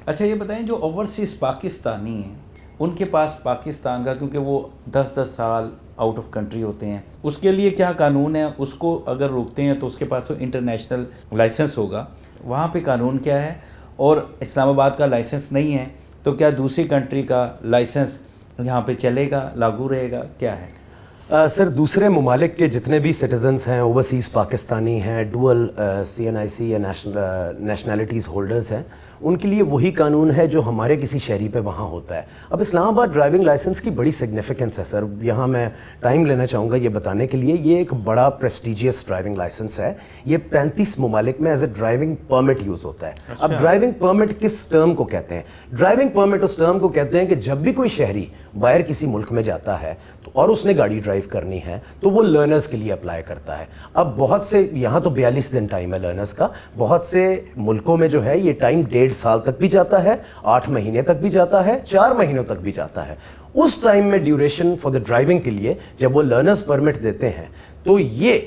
اچھا یہ بتائیں جو اوورسیز پاکستانی ہیں ان کے پاس پاکستان کا، کیونکہ وہ 10 سال آؤٹ آف کنٹری ہوتے ہیں، اس کے لیے کیا قانون ہے؟ اس کو اگر روکتے ہیں تو اس کے پاس تو انٹرنیشنل لائسنس ہوگا، وہاں پہ قانون کیا ہے؟ اور اسلام آباد کا لائسنس نہیں ہے تو کیا دوسری کنٹری کا لائسنس یہاں پہ چلے گا، لاگو رہے گا، کیا ہے؟ سر دوسرے ممالک کے جتنے بھی سٹیزنز ہیں، اوورسیز پاکستانی ہیں، ڈوئل CNIC یا نیشنلٹیز ہولڈرز ہیں، ان کے لیے وہی قانون ہے جو ہمارے کسی شہری پہ وہاں ہوتا ہے۔ اب اسلام آباد ڈرائیونگ لائسنس کی بڑی سگنیفیکنس ہے سر، یہاں میں ٹائم لینا چاہوں گا یہ بتانے کے لیے، یہ ایک بڑا پریسٹیجیس ڈرائیونگ لائسنس ہے۔ یہ 35 ممالک میں as a driving permit use ہوتا ہے۔ اب ڈرائیونگ پرمٹ کس ٹرم کو کہتے ہیں؟ ڈرائیونگ پرمٹ اس ٹرم کو کہتے ہیں کہ جب بھی کوئی شہری باہر کسی ملک میں جاتا ہے اور اس نے گاڑی ڈرائیو کرنی ہے تو وہ لرنرز کے لیے اپلائی کرتا ہے۔ اب بہت سے یہاں تو 42 دن ٹائم ہے لرنرز کا، بہت سے ملکوں میں جو ہے یہ ٹائم 1.5 سال تک بھی جاتا ہے، 8 مہینے تک بھی جاتا ہے، 4 مہینوں تک بھی جاتا ہے۔ اس ٹائم میں ڈیوریشن فار دا ڈرائیونگ کے لیے جب وہ لرنرز پرمٹ دیتے ہیں تو یہ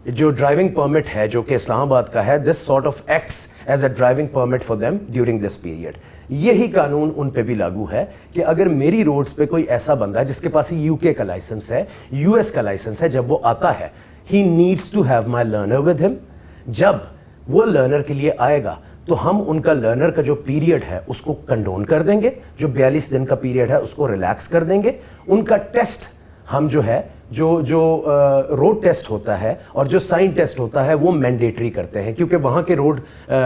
جو ڈرائیونگ پرمٹ ہے جو کہ اسلام آباد کا ہے، this sort of acts as a driving permit for them during this period. یہی قانون ان پہ بھی لاگو ہے کہ اگر میری روڈز پہ کوئی ایسا بندہ ہے جس کے پاس UK کا لائسنس ہے، US کا لائسنس ہے، جب وہ آتا ہے he needs to have my learner with him۔ جب وہ لرنر کے لیے آئے گا تو ہم ان کا لرنر کا جو پیریڈ ہے اس کو کنڈون کر دیں گے، جو 42 دن کا پیریڈ ہے اس کو ریلیکس کر دیں گے۔ ان کا ٹیسٹ ہم جو ہے جو روڈ ٹیسٹ ہوتا ہے اور جو سائن ٹیسٹ ہوتا ہے وہ مینڈیٹری کرتے ہیں، کیونکہ وہاں کے road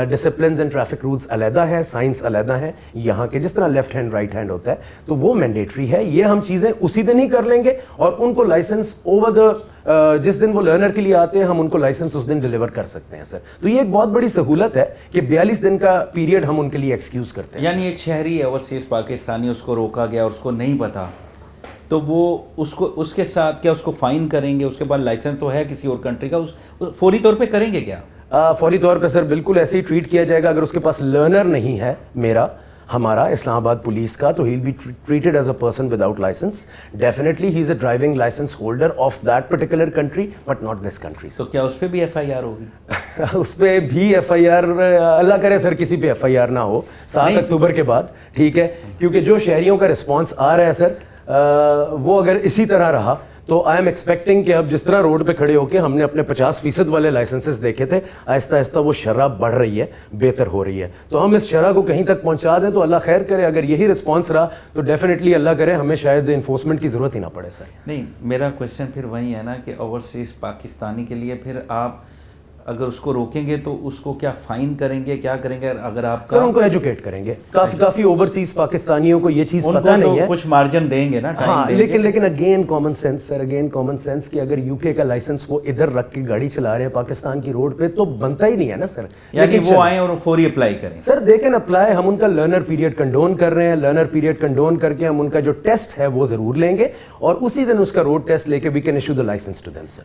disciplines and traffic rules علیحدہ ہیں، سائنس علیحدہ ہیں، یہاں کے جس طرح لیفٹ ہینڈ رائٹ ہینڈ ہوتا ہے تو وہ مینڈیٹری ہے۔ یہ ہم چیزیں اسی دن ہی کر لیں گے اور ان کو لائسنس اوور دا جس دن وہ لرنر کے لیے آتے ہیں ہم ان کو لائسنس اس دن ڈیلیور کر سکتے ہیں سر۔ تو یہ ایک بہت بڑی سہولت ہے کہ 42 دن کا پیریڈ ہم ان کے لیے ایکسکیوز کرتے ہیں۔ یعنی ایک شہری ہے اوورسیز پاکستانی، اس کو روکا گیا اور اس کو نہیں پتا تو وہ اس کے ساتھ کیا اس کو فائن کریں گے؟ اس کے بعد لائسنس تو ہے کسی اور کنٹری کا، فوری طور پہ کریں گے کیا؟ فوری طور پہ سر بالکل ایسے ہی ٹریٹ کیا جائے گا۔ اگر اس کے پاس لرنر نہیں ہے ہمارا اسلام آباد پولیس کا تو he'll be treated as a person without license. Definitely he is a driving license holder of that particular country but not this country. تو کیا اس پہ بھی FIR ہوگی؟ اس پہ بھی FIR اللہ کرے سر کسی پہ FIR نہ ہو 7 اکتوبر کے بعد، ٹھیک ہے؟ کیونکہ جو شہریوں کا رسپانس آ رہا ہے سر وہ اگر اسی طرح رہا تو آئی ایم ایکسپیکٹنگ کہ اب جس طرح روڈ پہ کھڑے ہو کے ہم نے اپنے 50% والے لائسنسز دیکھے تھے، آہستہ آہستہ وہ شرح بڑھ رہی ہے، بہتر ہو رہی ہے۔ تو ہم اس شرح کو کہیں تک پہنچا دیں تو اللہ خیر کرے۔ اگر یہی رسپانس رہا تو ڈیفینیٹلی اللہ کرے ہمیں شاید انفورسمنٹ کی ضرورت ہی نہ پڑے سر۔ نہیں، میرا کویشچن پھر وہی ہے نا کہ اوورسیز پاکستانی کے لیے پھر آپ اگر اس کو روکیں گے تو اس کو کیا فائن کریں گے، کیا کریں گے؟ اگر آپ سر ان کو ایجوکیٹ کریں گے، کافی اوورسیز پاکستانیوں کو یہ چیز پتہ نہیں ہے، کچھ مارجن دیں گے نا، ہاں، لیکن اگین کامن سینس سر، اگین کامن سینس کہ اگر UK کا لائسنس وہ ادھر رکھ کے گاڑی چلا رہے ہیں پاکستان کی روڈ پہ تو بنتا ہی نہیں ہے نا سر۔ یعنی وہ آئیں اور فوری اپلائی کریں سر، دے کین اپلائی، ہم ان کا لرنر پیریڈ کنڈون کر رہے ہیں، لرنر پیریڈ کنڈون کر کے ہم ان کا جو ٹیسٹ ہے وہ ضرور لیں گے اور اسی دن اس کا روڈ ٹیسٹ لے کے we can issue the licence to them sir.